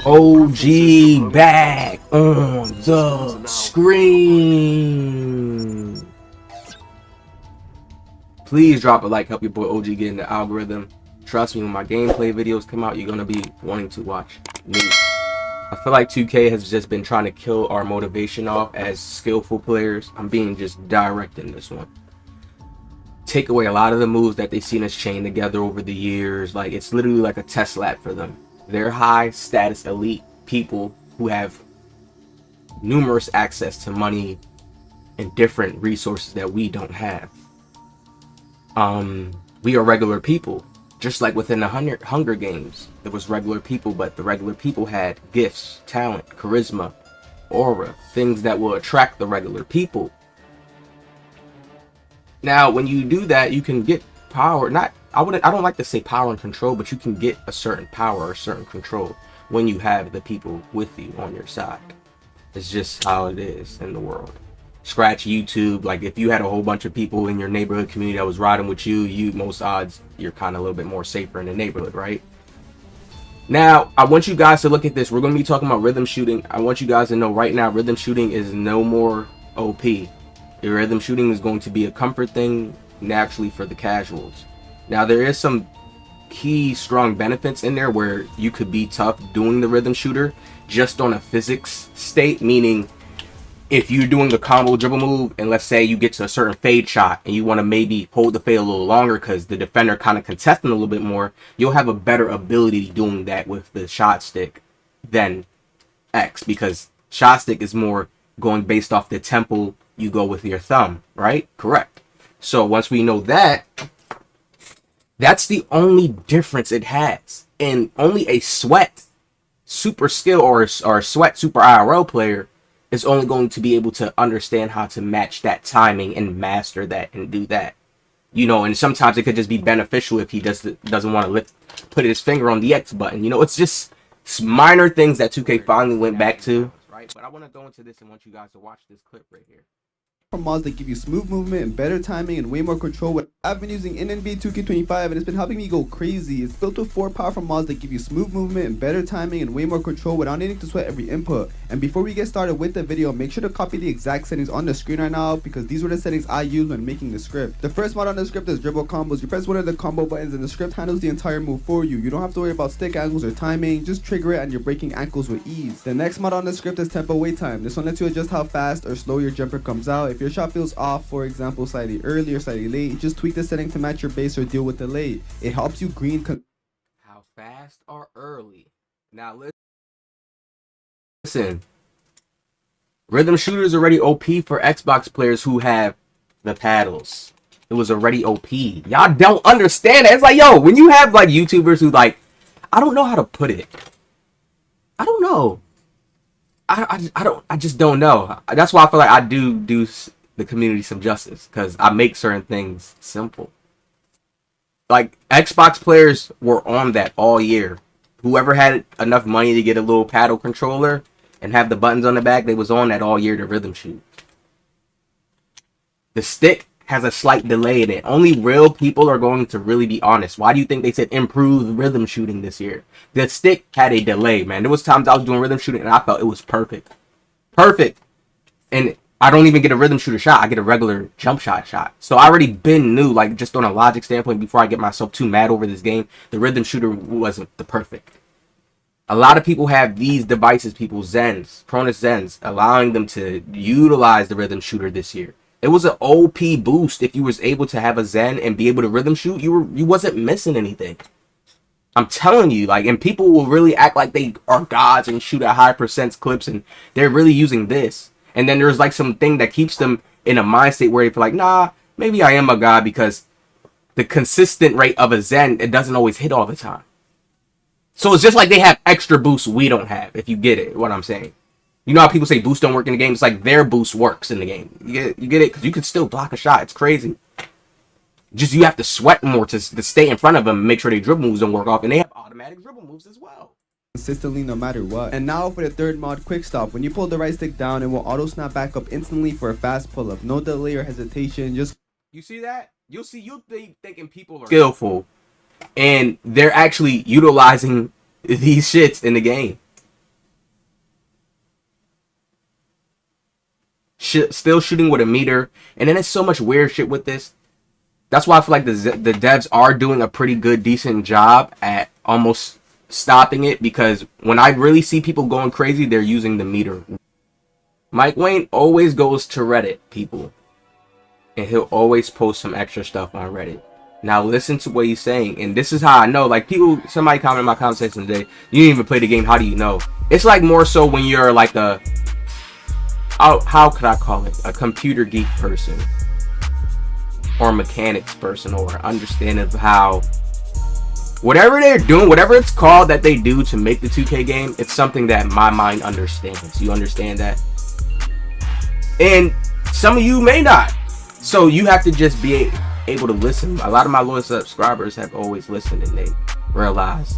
OG back on the screen. Please drop a like, help your boy OG get in the algorithm. Trust me, when my gameplay videos come out, you're gonna be wanting to watch me. I feel like 2K has just been trying to kill our motivation off as skillful players. I'm being just direct in this one. Take away a lot of the moves that they've seen us chain together over the years. Like, it's literally like a test lab for them. They're high status elite people who have numerous access to money and different resources that we don't have. We are regular people. Just like within the Hunger Games, there was regular people, but the regular people had gifts, talent, charisma, aura, things that will attract the regular people. Now, when you do that, you can get power. I don't like to say power and control, but you can get a certain power or a certain control when you have the people with you on your side. It's just how it is in the world. Scratch YouTube. Like, if you had a whole bunch of people in your neighborhood community that was riding with you, most odds you're kind of a little bit more safer in the neighborhood, right? Now, I want you guys to look at this. We're going to be talking about rhythm shooting. I want you guys to know right now, rhythm shooting is no more OP. Your rhythm shooting is going to be a comfort thing naturally for the casuals. Now, there is some key strong benefits in there where you could be tough doing the rhythm shooter just on a physics state, meaning if you're doing a combo dribble move and let's say you get to a certain fade shot and you want to maybe hold the fade a little longer because the defender kind of contesting a little bit more, you'll have a better ability doing that with the shot stick than X, because shot stick is more going based off the tempo you go with your thumb, right? Correct. So once we know that, that's the only difference it has. And only a sweat super skill or a sweat super IRL player is only going to be able to understand how to match that timing and master that and do that. You know, and sometimes it could just be beneficial if he doesn't want to put his finger on the X button. You know, it's just minor things that 2K finally went back to. Right, but I want to go into this and want you guys to watch this clip right here. Mods that give you smooth movement and better timing and way more control. What I've been using in NBA 2K25 and it's been helping me go crazy. It's built with 4 powerful mods that give you smooth movement and better timing and way more control without needing to sweat every input. And before we get started with the video, make sure to copy the exact settings on the screen right now, because these were the settings I used when making the script. The first mod on the script is dribble combos. You press one of the combo buttons and the script handles the entire move for you. You don't have to worry about stick angles or timing, just trigger it and you're breaking ankles with ease. The next mod on the script is tempo wait time. This one lets you adjust how fast or slow your jumper comes out. If your shot feels off, for example slightly early or slightly late, just tweak the setting to match your base or deal with delay. It helps you green how fast or early. Now listen, rhythm shooter is already OP for Xbox players who have the paddles. It was already OP. Y'all don't understand it. It's like, yo, when you have like YouTubers who like, I don't know how to put it. I don't know. I just don't know. That's why I feel like I do the community some justice, because I make certain things simple. Like, Xbox players were on that all year. Whoever had enough money to get a little paddle controller and have the buttons on the back, they was on that all year to rhythm shoot. The stick has a slight delay in it. Only real people are going to really be honest. Why do you think they said improve rhythm shooting this year? The stick had a delay, man. There was times I was doing rhythm shooting and I felt it was perfect. Perfect. And I don't even get a rhythm shooter shot. I get a regular jump shot. So I already been knew, like, just on a logic standpoint, before I get myself too mad over this game, the rhythm shooter wasn't the perfect. A lot of people have these devices, Zens, Cronus Zens, allowing them to utilize the rhythm shooter this year. It was an OP boost if you was able to have a Zen and be able to rhythm shoot. You wasn't missing anything. I'm telling you, like, and people will really act like they are gods and shoot at high percent clips, and they're really using this. And then there's like something that keeps them in a mind state where they feel like, nah, maybe I am a god, because the consistent rate of a Zen, it doesn't always hit all the time. So it's just like they have extra boosts we don't have, if you get it, what I'm saying. You know how people say boost don't work in the game? It's like their boost works in the game. You get it? Because you can still block a shot. It's crazy. Just you have to sweat more to stay in front of them and make sure their dribble moves don't work off. And they have automatic dribble moves as well. Consistently no matter what. And now for the third mod, quick stop. When you pull the right stick down, it will auto snap back up instantly for a fast pull up. No delay or hesitation. Just, you see that? You'll be thinking people are skillful and they're actually utilizing these shits in the game. Still shooting with a meter, and then it's so much weird shit with this. That's why I feel like the devs are doing a pretty good, decent job at almost stopping it, because when I really see people going crazy, they're using the meter. Mike Wayne always goes to Reddit, people, and he'll always post some extra stuff on Reddit. Now listen to what he's saying, and this is how I know. Like, people, somebody commented in my comment section today, you didn't even play the game, how do you know? It's like more so when you're like a, how could I call it, a computer geek person, or mechanics person, or understanding of how whatever they're doing, whatever it's called that they do to make the 2K game, it's something that my mind understands. You understand that? And some of you may not. So you have to just be able to listen. A lot of my loyal subscribers have always listened, and they realize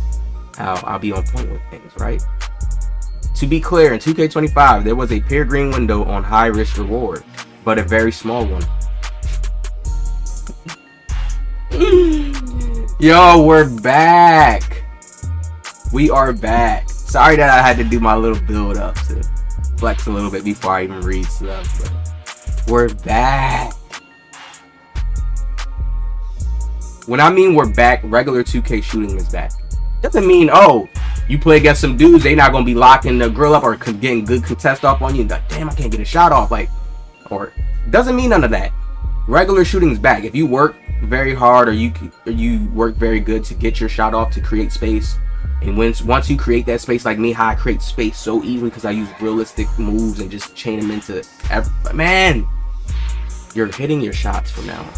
how I'll be on point with things, right? To be clear, in 2K25, there was a peer green window on high risk reward, but a very small one. Yo, we're back. We are back. Sorry that I had to do my little build up to flex a little bit before I even read stuff, but we're back. When I mean we're back, regular 2K shooting is back. Doesn't mean, oh, you play against some dudes, they not gonna be locking the grill up or getting good contest off on you. Like, damn, I can't get a shot off. Like, or doesn't mean none of that. Regular shooting is back. If you work very hard, or you work very good to get your shot off, to create space, and once you create that space, like me, how I create space so easily because I use realistic moves and just chain them into man, you're hitting your shots from now on.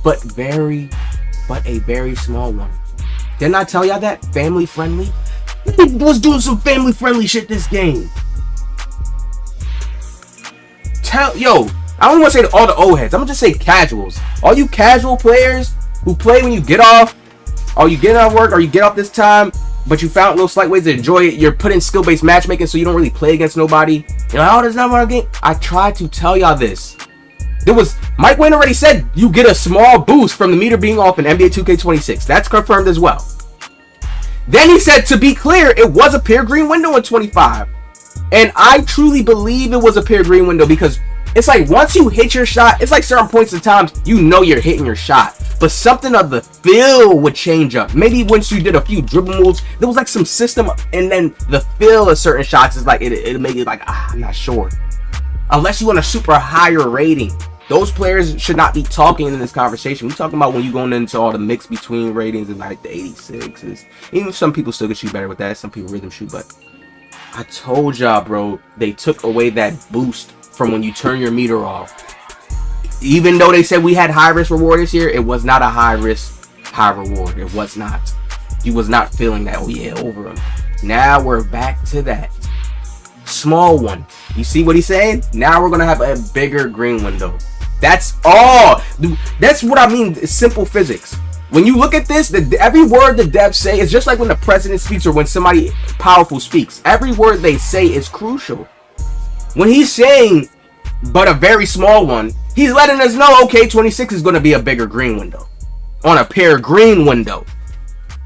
But a very small one. Didn't I tell y'all that? Family friendly? Was doing some family friendly shit this game. Yo, I don't want to say to all the old heads. I'm gonna just say casuals. All you casual players who play when you get off, or you get out of work, or you get off this time, but you found little slight ways to enjoy it. You're putting skill-based matchmaking, so you don't really play against nobody. You're like, oh, there's not more game. I tried to tell y'all this. Mike Wayne already said you get a small boost from the meter being off in NBA 2K26. That's confirmed as well. Then he said, to be clear, it was a peer green window in 25. And I truly believe it was a peer green window, because it's like once you hit your shot, it's like certain points in times, you know you're hitting your shot. But something of the feel would change up. Maybe once you did a few dribble moves, there was like some system, and then the feel of certain shots is like, it'll make it like, I'm not sure. Unless you want a super higher rating. Those players should not be talking in this conversation. We're talking about when you're going into all the mix between ratings and like the 86s. Even some people still can shoot better with that. Some people rhythm shoot, but I told y'all, bro, they took away that boost from when you turn your meter off. Even though they said we had high risk reward this year, it was not a high risk, high reward. It was not. You was not feeling that, oh yeah, over them. Now we're back to that. Small one. You see what he's saying? Now we're going to have a bigger green window. That's all. That's what I mean. It's simple physics. When you look at this, every word the devs say is just like when the president speaks or when somebody powerful speaks. Every word they say is crucial. When he's saying, but a very small one, he's letting us know, okay, 26 is going to be a bigger green window. On a pair green window.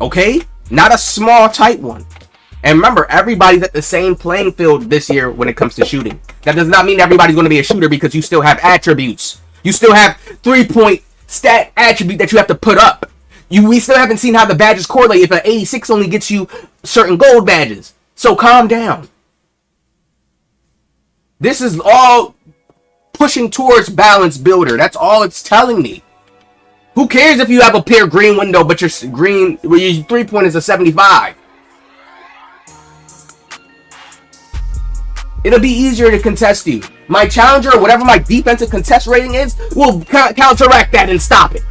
Okay? Not a small, tight one. And remember, everybody's at the same playing field this year when it comes to shooting. That does not mean everybody's going to be a shooter, because you still have attributes. You still have 3-point stat attribute that you have to put up. We still haven't seen how the badges correlate if an 86 only gets you certain gold badges. So calm down. This is all pushing towards balance builder. That's all it's telling me. Who cares if you have a pair green window, but your green, your 3-point is a 75? It'll be easier to contest you. My challenger, or whatever my defensive contest rating is, will counteract that and stop it.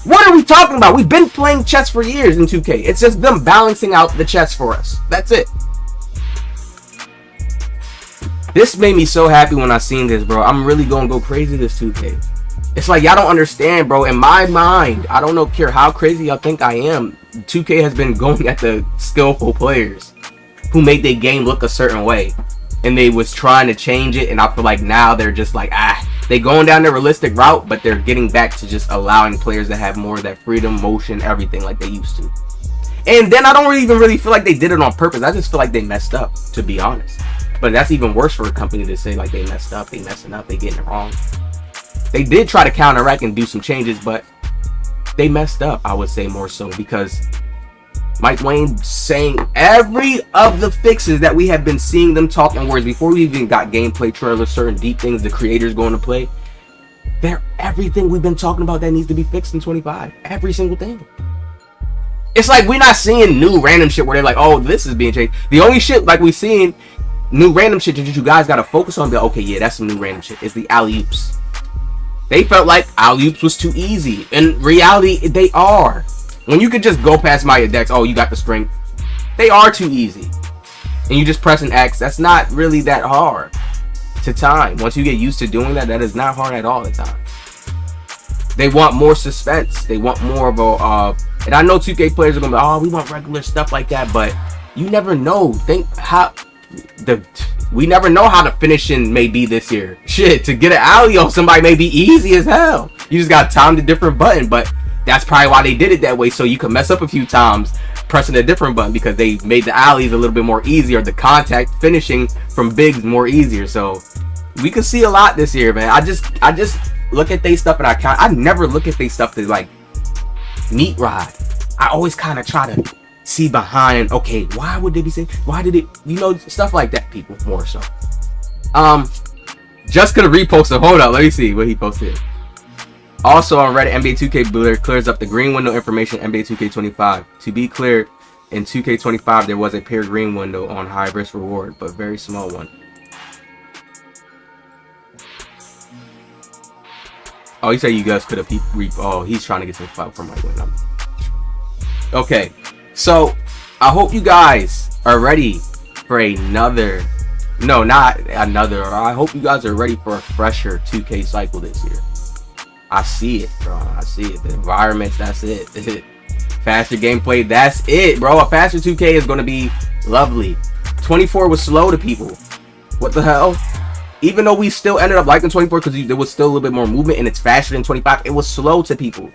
What are we talking about? We've been playing chess for years in 2K. It's just them balancing out the chess for us. That's it. This made me so happy when I seen this, bro. I'm really gonna go crazy this 2K. It's like y'all don't understand, bro. In my mind, I don't care how crazy y'all think I am. 2K has been going at the skillful players who made their game look a certain way, and they was trying to change it, and I feel like now they're just like, they going down the realistic route, but they're getting back to just allowing players to have more of that freedom, motion, everything like they used to. And then I don't even really feel like they did it on purpose. I just feel like they messed up, to be honest. But that's even worse for a company to say like they messed up, they messing up, they getting it wrong. They did try to counteract and do some changes, but they messed up, I would say more so, because Mike Wayne saying every of the fixes that we have been seeing them talking words before we even got gameplay trailers, certain deep things the creators going to play. They're everything we've been talking about that needs to be fixed in 25. Every single thing. It's like we're not seeing new random shit where they're like, oh, this is being changed. The only shit like we seeing new random shit that you guys got to focus on. Okay, yeah, that's some new random shit. Is the alley-oops. They felt like alley-oops was too easy. In reality, they are. When you could just go past Maya decks, oh, you got the strength. They are too easy. And you just press an X. That's not really that hard to time. Once you get used to doing that, that is not hard at all to time. They want more suspense. They want more of a... and I know 2K players are going to be, oh, we want regular stuff like that. But you never know. We never know how the finishing may be this year. Shit, to get an alley on somebody may be easy as hell. You just got to time the different button. But that's probably why they did it that way, so you can mess up a few times pressing a different button, because they made the alleys a little bit more easier, the contact finishing from bigs more easier. So we could see a lot this year, man. I just look at they stuff and I never look at they stuff to like neat ride. I always kind of try to see behind, okay, why would they be saying, why did it, stuff like that, people, more so. Just gonna repost it. Hold up, let me see what he posted. Also on Reddit, NBA 2K Builder clears up the green window information NBA 2K25. To be clear, in 2K25 there was a paired green window on high risk reward, but very small one. Oh, he said you guys could have oh, he's trying to get some clout from Mike Wayne. Okay, so I hope you guys are ready for another, no, not another, I hope you guys are ready for a fresher 2K cycle this year. I see it, bro. I see it. The environments, that's it. Faster gameplay, that's it, bro. A faster 2K is going to be lovely. 24 was slow to people. What the hell? Even though we still ended up liking 24 because there was still a little bit more movement and it's faster than 25, it was slow to people.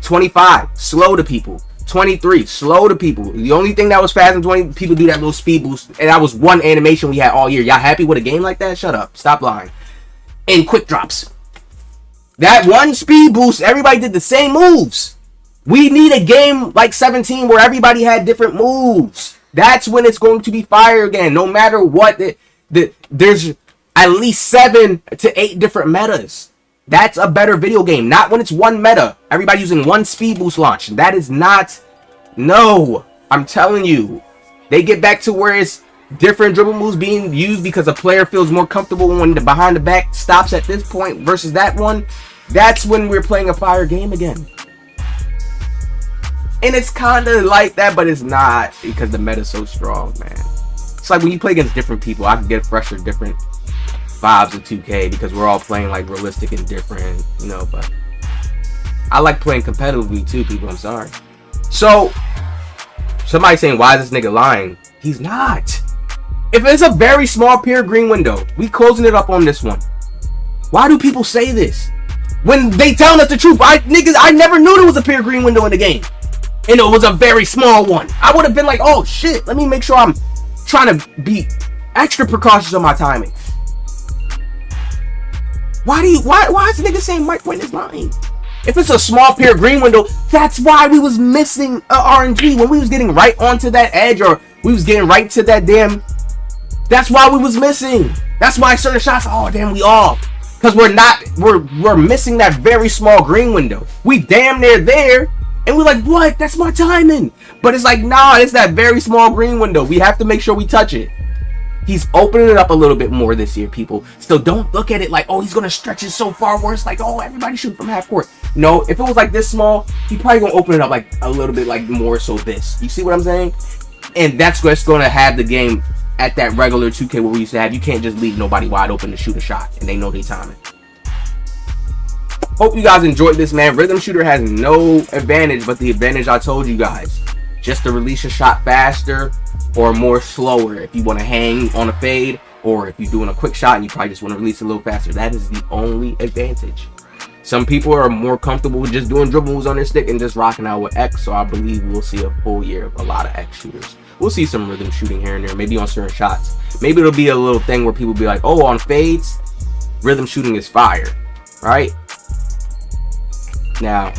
25, slow to people. 23, slow to people. The only thing that was fast in 20, people do that little speed boost, and that was one animation we had all year. Y'all happy with a game like that? Shut up. Stop lying. And quick drops. That one speed boost, everybody did the same moves. We need a game like 17 where everybody had different moves. That's when it's going to be fire again. No matter what, there's at least 7 to 8 different metas. That's a better video game. Not when it's one meta. Everybody using one speed boost launch. That is not... No. I'm telling you. They get back to where it's different dribble moves being used because a player feels more comfortable when the behind the back stops at this point versus that one. That's when we're playing a fire game again. And it's kind of like that, but it's not, because the meta's so strong, man. It's like when you play against different people, I can get fresher, different vibes of 2K because we're all playing like realistic and different, but I like playing competitively too, people. I'm sorry. So, somebody saying, why is this nigga lying? He's not. If it's a very small pure green window, we closing it up on this one. Why do people say this? When they telling us the truth, I never knew there was a pure green window in the game. And it was a very small one. I would have been like, oh shit, let me make sure I'm trying to be extra precautious on my timing. Why is the nigga saying Mike Wayne is lying? If it's a small pure green window, that's why we was missing a RNG when we was getting right onto that edge, or we was getting right to that damn. That's why we was missing. That's why certain shots, oh damn, we off. Because we're missing that very small green window. We damn near there, and we're like, what? That's my timing. But it's like, nah, it's that very small green window. We have to make sure we touch it. He's opening it up a little bit more this year, people. Still, don't look at it like, oh, he's going to stretch it so far where it's like, oh, everybody shoot from half court. No, if it was like this small, he probably going to open it up like a little bit like more so this. You see what I'm saying? And that's what's going to have the game at that regular 2K where we used to have. You can't just leave nobody wide open to shoot a shot, and they know they timing. Hope you guys enjoyed this, man. Rhythm Shooter has no advantage but the advantage I told you guys. Just to release a shot faster or more slower if you want to hang on a fade, or if you're doing a quick shot and you probably just want to release a little faster. That is the only advantage. Some people are more comfortable with just doing dribble moves on their stick and just rocking out with X. So I believe we'll see a full year of a lot of X shooters. We'll see some rhythm shooting here and there, maybe on certain shots. Maybe it'll be a little thing where people be like, oh, on fades, rhythm shooting is fire, right? Now,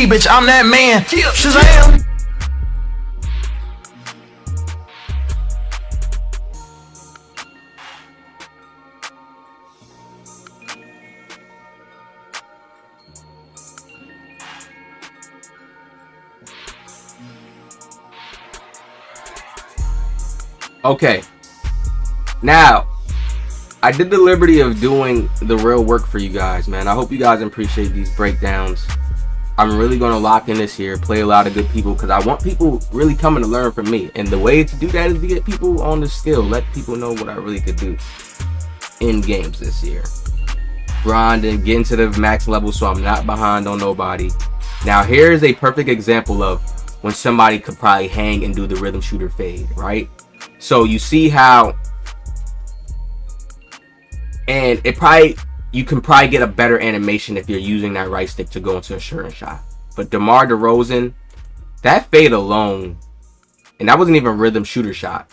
bitch, I'm that man. Shazam! okay. Now, I did the liberty of doing the real work for you guys, man. I hope you guys appreciate these breakdowns. I'm really going to lock in this year, play a lot of good people, because I want people really coming to learn from me. And the way to do that is to get people on the skill, let people know what I really could do in games this year. Grind and get into the max level so I'm not behind on nobody. Now, here's a perfect example of when somebody could probably hang and do the rhythm shooter fade, right? So you see how, and you can probably get a better animation if you're using that right stick to go into a certain shot. But DeMar DeRozan, that fade alone, and that wasn't even a rhythm shooter shot.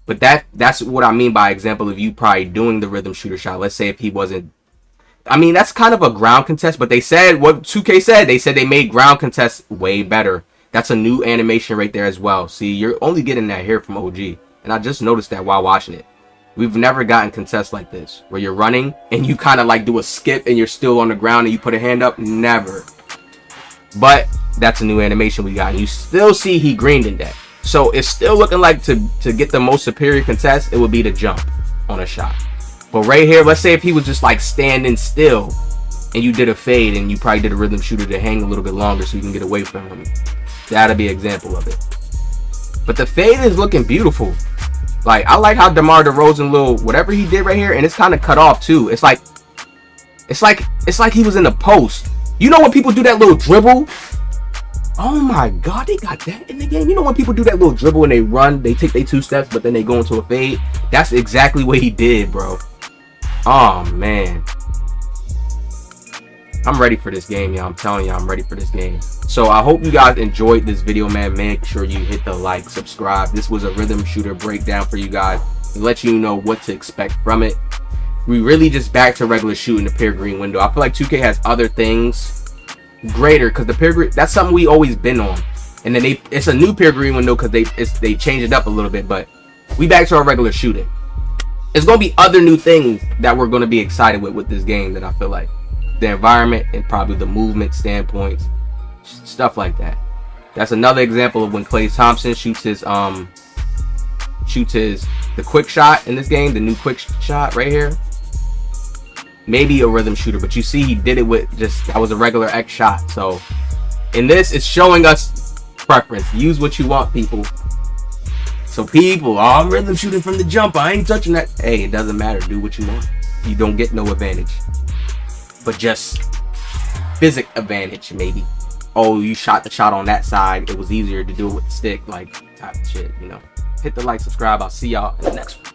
But that's what I mean by example of you probably doing the rhythm shooter shot. Let's say if he wasn't, I mean, that's kind of a ground contest, but they said, what 2K said, they said they made ground contests way better. That's a new animation right there as well. See, you're only getting that here from OG. And I just noticed that while watching it. We've never gotten contests like this, where you're running and you kind of like do a skip and you're still on the ground and you put a hand up. Never. But that's a new animation we got. And you still see he greened in that. So it's still looking like to get the most superior contest, it would be to jump on a shot. But right here, let's say if he was just like standing still and you did a fade and you probably did a rhythm shooter to hang a little bit longer so you can get away from him. That'll be an example of it. But the fade is looking beautiful. Like, I like how DeMar DeRozan little whatever he did right here, and it's kind of cut off too. It's like he was in the post. You know when people do that little dribble? Oh my god, they got that in the game. You know when people do that little dribble and they run, they take their 2 steps, but then they go into a fade? That's exactly what he did, bro. Oh man. I'm ready for this game, y'all. I'm telling you, I'm ready for this game. So I hope you guys enjoyed this video, man. Make sure you hit the like, subscribe. This was a rhythm shooter breakdown for you guys to let you know what to expect from it. We really just back to regular shooting the peer green window. I feel like 2K has other things greater because the peer green, that's something we always been on. And then it's a new peer green window because they changed it up a little bit, but we back to our regular shooting. It's gonna be other new things that we're gonna be excited with this game that I feel like. The environment and probably the movement standpoints, stuff like that. That's another example of when Klay Thompson shoots the quick shot in this game, the new quick shot right here. Maybe a rhythm shooter, but you see he did it with that was a regular X shot. So in this, it's showing us preference. Use what you want, people. So people, oh, I'm rhythm shooting from the jump, I ain't touching that. Hey, it doesn't matter. Do what you want. You don't get no advantage. But just physics advantage, maybe. Oh, you shot the shot on that side. It was easier to do it with the stick, like type of shit, you know. Hit the like, subscribe. I'll see y'all in the next one.